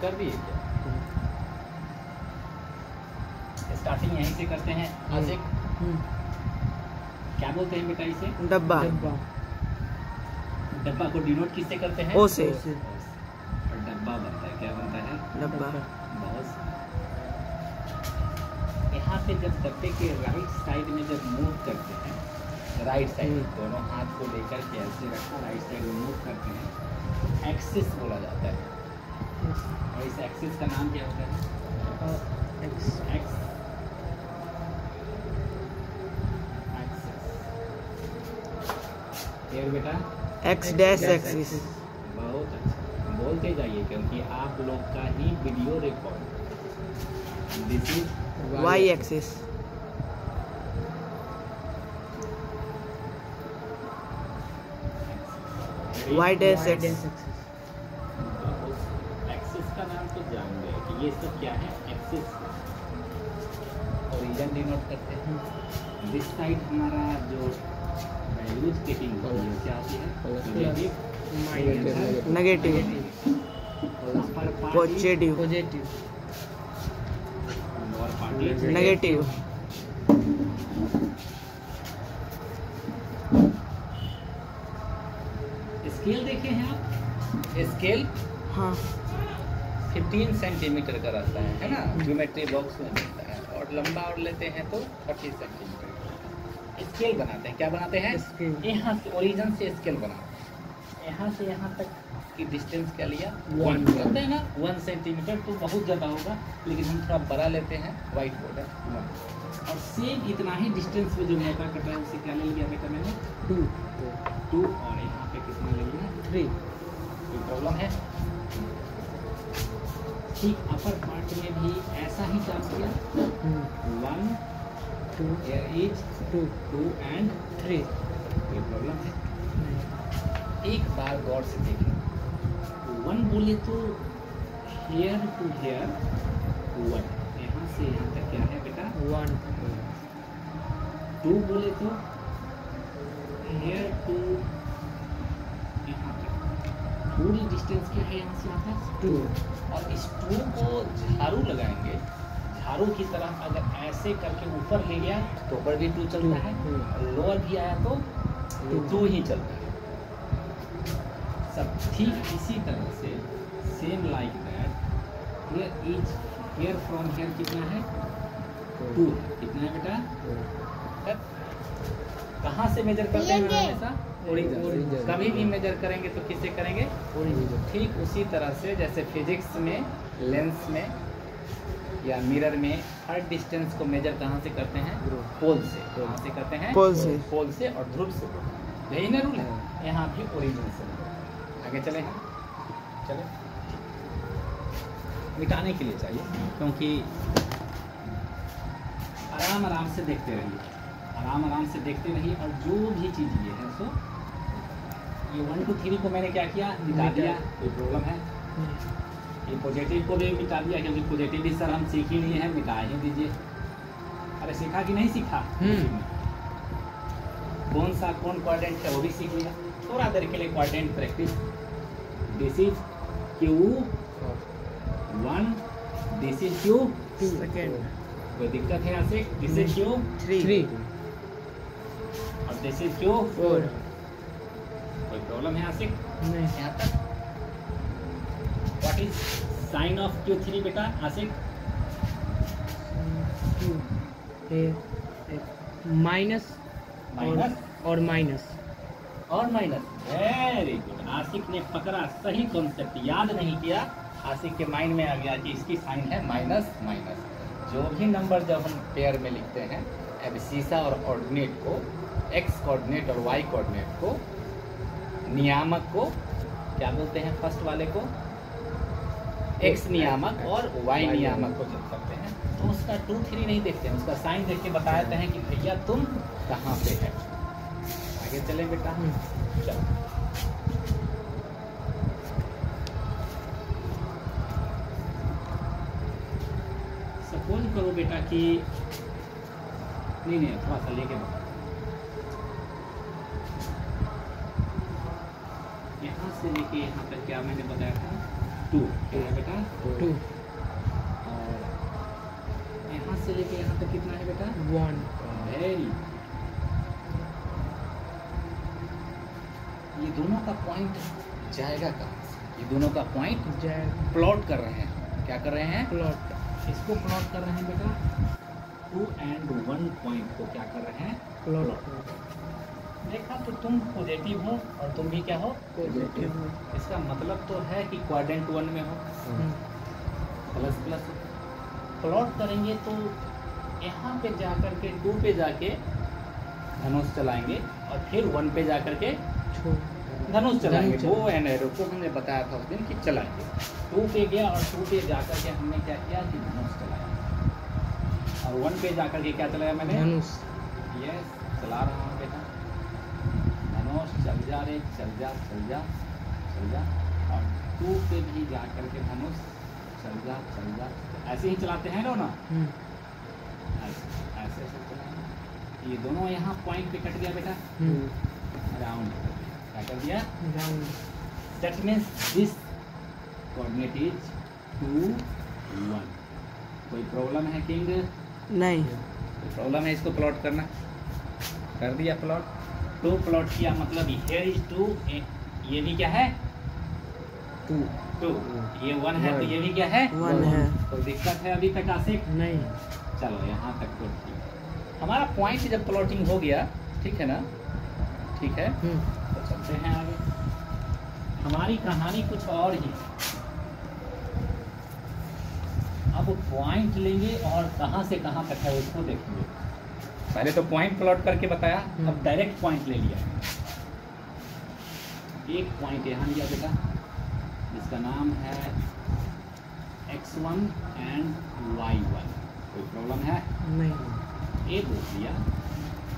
कर दिए क्या? स्टार्टिंग यहीं से करते हैं। आशिक क्या बोलते हैं बेटा इसे? डब्बा। डब्बा को डिनोट किससे करते हैं? ओ से। और डब्बा बनता है, क्या बनता है? डब्बा। बहुत। यहाँ पे जब डब्बे के राइट साइड में जब मूव करते हैं, राइट साइड दोनों हाथ को लेकर के ऐसे रखा, राइट साइड में मूव करते हैं, एक्सिस बोला जाता है। और इस एक्सिस का नाम क्या होता है? एक्स। फिर बेटा एक्स डैश एक्सिस। बहुत अच्छा, बोलते जाइए क्योंकि आप लोग का ही video record. This is Y axis. Y dash axis. Axis का नाम तो जान गए कि ये सब क्या है? एक्सिस ओरिजिन डिनोट करते हैं। दिस साइड हमारा जो वैल्यूज टेकिंग होती है क्या होती है? नेगेटिव। पॉजिटिव। नेगेटिव। स्केल देखे हैं आप? स्केल हाँ 15 सेंटीमीटर का रहता है ना? ज्योमेट्री बॉक्स में मिलता है। और लंबा और लेते हैं तो 30 सेंटीमीटर। स्केल बनाते हैं, क्या बनाते हैं? यहाँ से ओरिजिन से स्केल बनाते हैं। यहाँ से यहाँ तक की डिस्टेंस क्या लिया? 1 करते हैं ना? 1 सेंटीमीटर तो बहुत ज़्यादा होगा, लेकिन हम थोड़ा बड़ा लेते हैं। वाइट बोर्ड है 1। और सेम इतना ही डिस्टेंस में जो मोटा कट रहा है उसे क्या ले लिया बेटा मैंने? 2। और यहाँ पे कितना ले लिया? 3। कोई प्रॉब्लम है? ठीक अपर पार्ट में भी ऐसा ही काम किया। 1 2 here is 2 and 3। कोई प्रॉब्लम है? एक बार गौर से देखें। 1 बोले तो here to here 1, यहाँ से यहाँ तक क्या है बेटा? 1। 2 बोले तो here to यहाँ तक पूरी डिस्टेंस क्या है? यहाँ से यहाँ तक 2। और इस 2 को झाड़ू लगाएंगे। झाड़ू की तरह अगर ऐसे करके ऊपर ले गया तो ऊपर भी 2 चलता है, और लोअर भी आया तो 2 ही चलता है। सब ठीक इसी तरह से same like that here from here कितना है? 2। कितना है बेटा? कहाँ से मेजर करते हैं हमेशा? ओरिजिन। कभी भी मेजर करेंगे तो किससे करेंगे? ओरिजिन। ठीक उसी तरह से जैसे फिजिक्स में लेंस में या मिरर में हर डिस्टेंस को मेजर कहाँ से करते हैं? पोल से। कहाँ से करते हैं? पोल से और ध्रुव से। यही ना रूल है? यहाँ भी ओरिजिन से। आगे चले हैं, चले मिटाने के लिए चाहिए, क्योंकि आराम आराम से देखते रहिए, आराम आराम से देखते रहिए। और जो भी चीज़ ये है सो ये 1 2 3 को मैंने क्या किया? मिटा दिया। कोई प्रॉब्लम है? ये पॉजिटिव को भी मिटा दिया, क्योंकि पॉजिटिव भी सर हम सीख ही नहीं है, मिटा ही दीजिए। अरे सीखा कि नहीं सीखा? कौन सा कौन क्वाड्रेंट है वो भी सीख लिया। थोड़ा देर के लिए quadrant practice. This is Q1, this is Q2। कोई दिक्कत है यहाँ से? दिस इज Q3 और दिस इज Q4। कोई प्रॉब्लम है यहाँ से? यहाँ तक। What is sign of Q3 बेटा? आशिक माइनस और माइनस। Very good. आशिक ने पकड़ा सही कॉन्सेप्ट, याद नहीं किया। आशिक के माइंड में आ गया कि इसकी साइन है माइनस। जो भी नंबर जब हम पेयर में लिखते हैं, एब्सिसा और कोऑर्डिनेट को, एक्स कोऑर्डिनेट और वाई कोऑर्डिनेट को, नियामक को क्या बोलते हैं? फर्स्ट वाले को एक्स नियामक और वाई नियामक को जब करते हैं तो उसका 2 3 नहीं देखते हैं, उसका साइन देख के बताते हैं कि भैया तुम कहाँ पे है। आगे चले बेटा, चलो। सपोज करो बेटा कि नहीं थोड़ा सा लेके बता, यहाँ से लेके यहाँ तक क्या मैंने बताया था? 2 क्या है बेटा 2 और यहाँ से लेके यहाँ तक कितना है बेटा 1 वेरी ये दोनों का पॉइंट जाएगा कहाँ से? ये दोनों का पॉइंट प्लॉट कर रहे हैं। क्या कर रहे हैं प्लॉट इसको प्लॉट कर रहे हैं बेटा 2 and 1 पॉइंट को क्या कर रहे हैं प्लॉट देखा तो तुम पॉजिटिव हो और तुम भी क्या हो पॉजिटिव इसका मतलब तो है कि क्वाड्रेंट 1 में हो प्लस प्लस प्लॉट करेंगे तो यहाँ पे जाकर के 2 पे जाके धनुष चलाएंगे और फिर 1 पे जाकर के धनुष चलाएंगे। वो एंड एरो को हमने बताया था उस दिन कि चलाएंगे 2 पे गया और 2 पे जाकर के हमने क्या किया कि धनुष चलाया और 1 पे जाकर के क्या चलाया मैंने धनुष यस चला रहा हूँ बेटा धनुष चल जा रे चल जा और 2 पे भी जाकर के धनुष चल जा ऐसे ही चलाते हैं ना ऐसे चलाएंगे। ये दोनों यहाँ पॉइंट पे कट गया बेटा राउंड क्या कर दिया round that means this coordinate is 2 1 कोई प्रॉब्लम है किंग नहीं कोई प्रॉब्लम है इसको प्लॉट करना कर दिया प्लॉट 2 प्लॉट किया मतलब हियर इज 2 ये भी क्या है 2 ये 1 है तो ये भी क्या है 1 है कोई दिक्कत है अभी तक आसिक नहीं चलो यहाँ तक तो ठीक हमारा पॉइंट जब प्लॉटिंग हो गया ठीक है ना ठीक है तो चलते हैं आगे हमारी कहानी कुछ और ही अब पॉइंट लेंगे और कहाँ से कहाँ तक है उसको देखेंगे पहले तो पॉइंट प्लॉट करके बताया अब डायरेक्ट पॉइंट ले लिया एक पॉइंट यहाँ लिया बेटा जिसका नाम है x1 and y1 कोई प्रॉब्लम है नहीं एक बोल लिया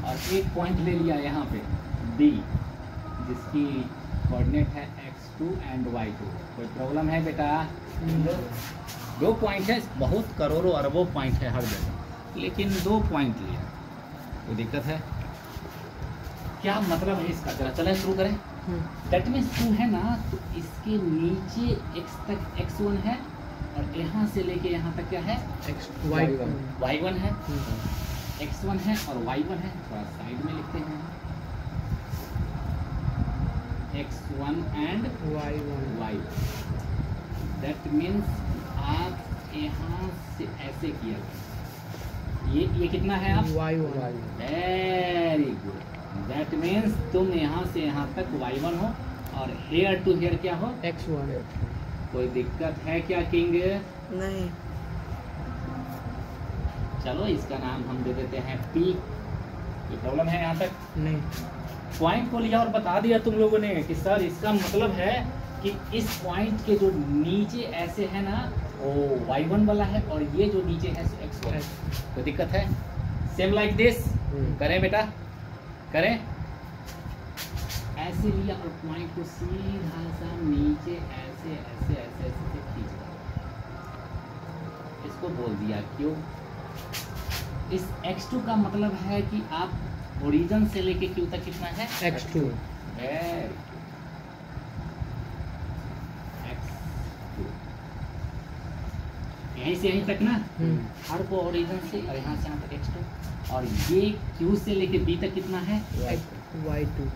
और एक पॉइंट ले लिया यहाँ पे B जिसकी कोऑर्डिनेट है x2 and y2 कोई प्रॉब्लम है बेटा 2 पॉइंट है बहुत करोड़ों अरबों पॉइंट है हर जगह लेकिन 2 पॉइंट लिया कोई दिक्कत है क्या मतलब है इसका जरा चलें शुरू करें दैट मीन्स 2 है ना तो इसके नीचे x तक x1 है और यहाँ से लेके यहाँ तक क्या है y1 है x1 है और y1 है थोड़ा साइड में लिखते हैं x1 and y1 that means आप यहाँ से ऐसे किया ये कितना है आप y1 very good that means तुम यहाँ से यहाँ तक y1 हो और हेयर टू हेयर क्या हो x1 कोई दिक्कत है क्या किंग नहीं चलो इसका नाम हम दे देते हैं P कोई प्रॉब्लम है यहाँ तक नहीं पॉइंट को लिया और बता दिया तुम लोगों ने कि सर इसका मतलब है कि इस पॉइंट के जो नीचे ऐसे है ना वो y1 वाला है और ये जो नीचे है x1 कोई दिक्कत है सेम लाइक दिस करें बेटा करें ऐसे लिया और पॉइंट को सीधा सा नीचे ऐसे ऐसे ऐसे ऐसे खींच इसको बोल दिया क्यों इस x2 का मतलब है कि आप ओरिजिन से लेके क्यू तक कितना है x2 यहीं से यहीं तक ना हर को ओरिजिन से और यहाँ से यहाँ तक x2 और ये q से लेके b तक कितना है y2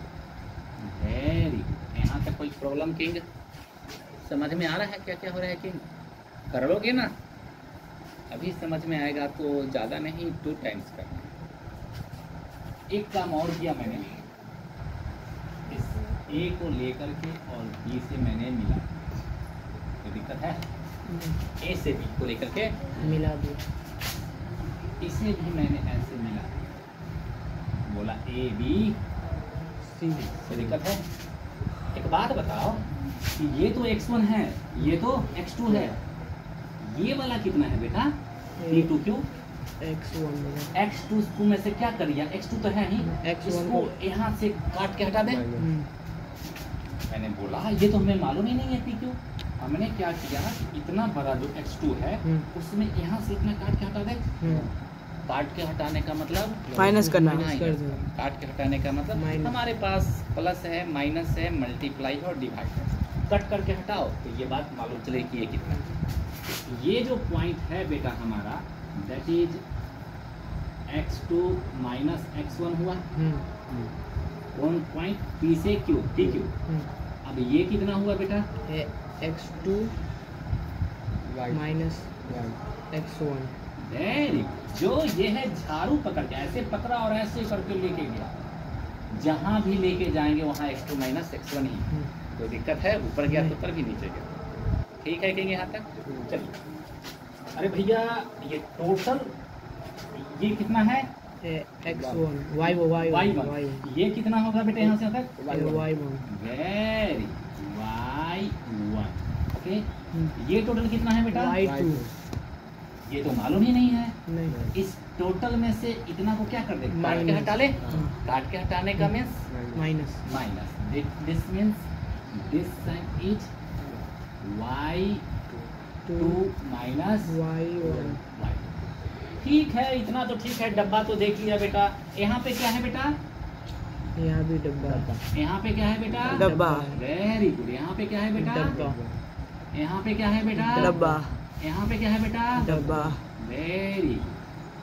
वेरी यहाँ तक कोई प्रॉब्लम किंग समझ में आ रहा है क्या क्या हो रहा है किंग कर लोगे ना अभी समझ में आएगा तो ज़्यादा नहीं 2 टाइम्स करना एक काम और किया मैंने इस A को लेकर के और B से मैंने मिला कोई दिक्कत है A से B को लेकर के मिला दिया इसे भी मैंने ऐसे मिला बोला A B C कोई दिक्कत है एक बात बताओ कि ये तो x1 है ये तो x2 है ये वाला कितना है बेटा P2Q x2 को में से क्या कर दिया x2 तो है ही इसको यहाँ से काट के हटा दे मैंने बोला ये तो हमें मालूम ही नहीं है PQ हमने क्या किया इतना बड़ा जो x2 है उसमें यहाँ से इतना काट के हटा दे काट के हटाने का मतलब माइनस करना काट के हटाने का मतलब हमारे पास प्लस है माइनस है मल्टीप्लाई और डिवाइड है कट करके हटाओ तो ये बात मालूम चले कि ये कितना है। ये जो पॉइंट है बेटा हमारा that is x2 minus x1 हुआ कौन पॉइंट P से Q PQ। अब ये कितना हुआ बेटा x2 माइनस x1। वेरी जो ये है झाड़ू पकड़ के ऐसे पकड़ा और ऐसे करके लेके गया, जहां भी लेके जाएंगे वहां x2 माइनस x1 ही। कोई दिक्कत है? ऊपर गया तो ऊपर भी नीचे गया, ठीक है कहेंगे यहाँ तक। चलिए अरे भैया ये टोटल ये कितना है x1 y1 ये कितना होगा बेटा यहाँ से तक y1 वेरी y1 ओके। ये टोटल कितना है बेटा y2 ये तो मालूम ही नहीं है। नहीं इस टोटल में से इतना को क्या कर दे काट के माइनस। हटा ले। काट के हटाने का means minus minus this means this sign is y2 minus y1। y। ठीक है इतना तो ठीक है, डब्बा तो देख लिया बेटा। यहाँ पे क्या है बेटा यहाँ भी डब्बा यहाँ पे क्या है बेटा डब्बा वेरी गुड। यहाँ पे क्या है बेटा डब्बा यहाँ पे क्या है बेटा डब्बा यहाँ पे क्या है बेटा डब्बा। वेरी।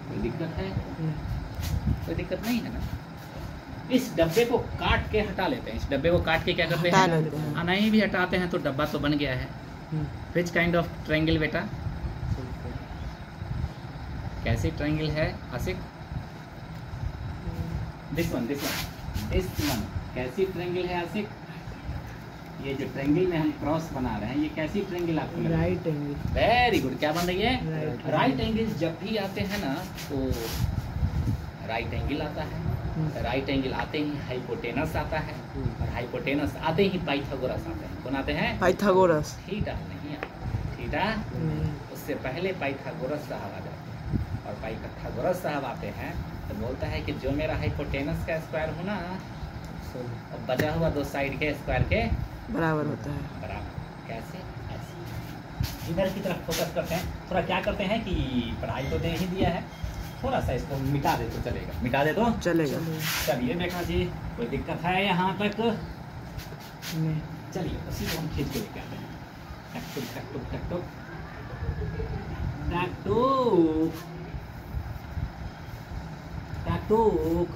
कोई दिक्कत है? कोई दिक्कत नहीं है ना। इस डब्बे को काट के हटा लेते हैं। इस डब्बे को काट के क्या करते हटा हैं लेते हैं। नहीं भी हटाते हैं तो डब्बा तो बन गया है। विच काइंड ऑफ ट्रायंगल बेटा कैसे ट्रायंगल है आशिक? दिस वन कैसी ट्रायंगल है आशिक? ये जो ट्रायंगल में हम क्रॉस बना रहे हैं ये कैसी ट्रायंगल आपको लग रही है? Right angle. Very good. क्या बन रही है Right. Right angle. जब भी आते हैं ना तो राइट एंगल आता है। राइट एंगल आते ही हाइपोटेनस आता है और हाइपोटेनस आते ही पाइथागोरस आते हैं। कौन आते हैं? पाइथागोरस थीटा नहीं आता। थीटा नहीं उससे पहले पाइथागोरस साहब आ जाते हैं और पाइथागोरस साहब आते हैं तो बोलता है कि जो मेरा हाइपोटेनस का स्क्वायर हो ना और बचा हुआ दो साइड के स्क्वायर के बराबर होता है। बराबर। कैसे? ऐसे इधर की तरफ फोकस करते हैं। थोड़ा क्या करते हैं कि पढ़ाई तो दे ही दिया है, थोड़ा सा इसको मिटा दे तो चलेगा। मिटा दे तो चलेगा चलिए देखा जी कोई दिक्कत है यहाँ तक? नहीं। चलिए उसी को हम खींच के लेके आते हैं। टक टुक टक टुक टक टुक टक टुक।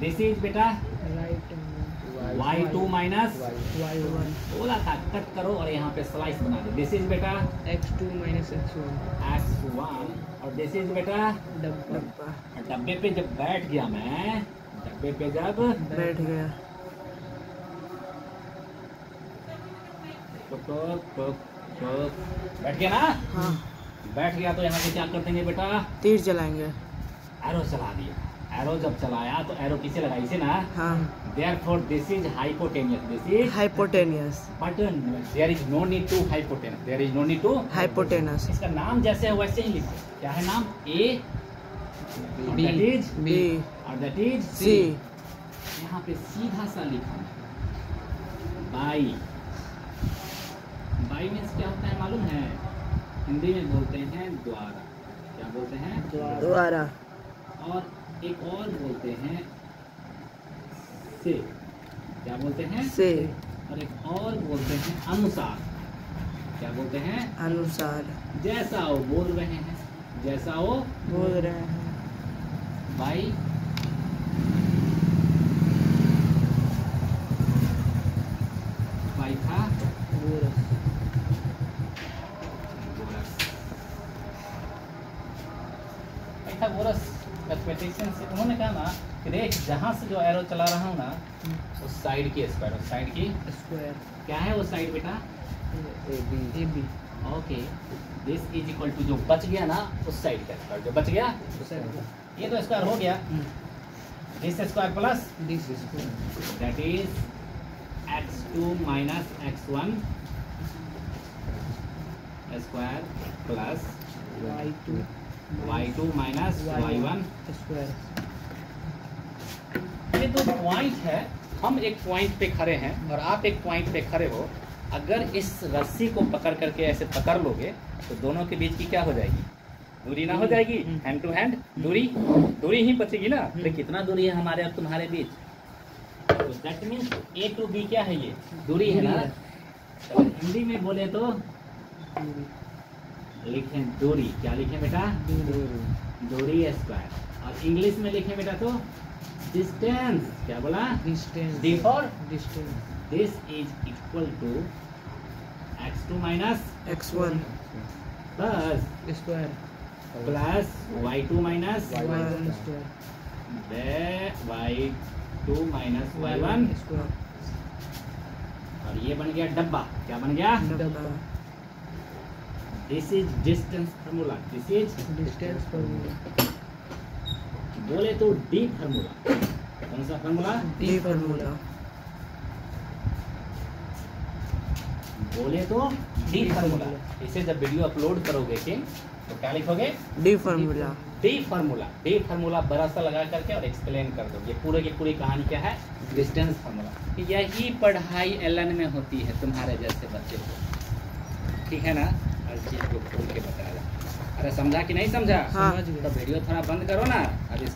दिस इज बेटा right angle y2 minus y1 बोला था कट करो और यहाँ पे स्लाइस बना दे। दिस इज बेटा x2 माइनस x1 x1 और दिस इज बेटा डब्बा और डब्बे पे जब बैठ गया मैं डब्बे पे जब बैठ गया बैठ गया ना हाँ बैठ गया तो यहाँ पे क्या कर देंगे बेटा तीर चलाएंगे। एरो चला दिया। एरो जब चलाया तो एरो किसे लगा? इसे ना। हाँ Therefore this is hypotenuse. This is hypotenuse but there is no need to hypotenuse. There is no need to hypotenuse इसका नाम जैसे है वैसे ही लिखो। क्या है नाम? A और that is B और that is C। यहाँ पे सीधा सा लिखा बाई। बाई मीन्स क्या होता है मालूम है? हिंदी में बोलते हैं द्वारा। क्या बोलते हैं? द्वारा। और एक और बोलते हैं से। क्या बोलते हैं? से। और एक और बोलते हैं अनुसार। क्या बोलते हैं? अनुसार। जैसा वो बोल रहे हैं जैसा वो बोल रहे हैं बाई पाइथागोरस। पाइथागोरस मैथमेटिशियन से उन्होंने कहा ना कि देख जहाँ से जो एरो चला रहा हूँ ना उस साइड की स्क्वायर उस साइड की स्क्वायर क्या है वो साइड बेटा A B okay. This is equal to जो बच गया ना उस साइड का स्क्वायर जो बच गया ये तो स्क्वायर हो गया। This square plus this that is x2 minus x1 square plus y2 minus y1 square. ये दो पॉइंट है। हम एक पॉइंट पे खड़े हैं और आप एक पॉइंट पे खड़े हो। अगर इस रस्सी को पकड़ करके ऐसे पकड़ लोगे तो दोनों के बीच की क्या हो जाएगी? दूरी ना हो जाएगी? हैंड टू हैंड दूरी ही बचेगी ना। तो कितना दूरी है हमारे और तुम्हारे बीच? तो that means A to B क्या है? ये दूरी है ना। तो हिंदी में बोले तो लिखें दूरी, क्या लिखें बेटा? दूरी स्क्वायर। और इंग्लिश में लिखें बेटा तो डिस्टेंस, क्या बोला? Distance. D for distance. This is equal to x2 minus x1 plus square y2 minus y1 square y2 minus y1 square. और ये बन गया डब्बा, क्या बन गया? डब्बा। This is distance formula, this is distance formula. बोले तो डी फार्मूला। कौन सा फार्मूला? D formula. बोले तो डी फार्मूला। इसे जब वीडियो अपलोड करोगे कि तो क्या लिखोगे? D formula. D formula. D formula बड़ा सा लगा करके और एक्सप्लेन कर दो। ये पूरे की पूरी कहानी क्या है? Distance formula. यही पढ़ाई एलन में होती है तुम्हारे जैसे बच्चे को, ठीक है ना? हर चीज को खोल के बताया। अरे समझा कि नहीं समझा? हाँ। तो वीडियो थोड़ा बंद करो ना। अब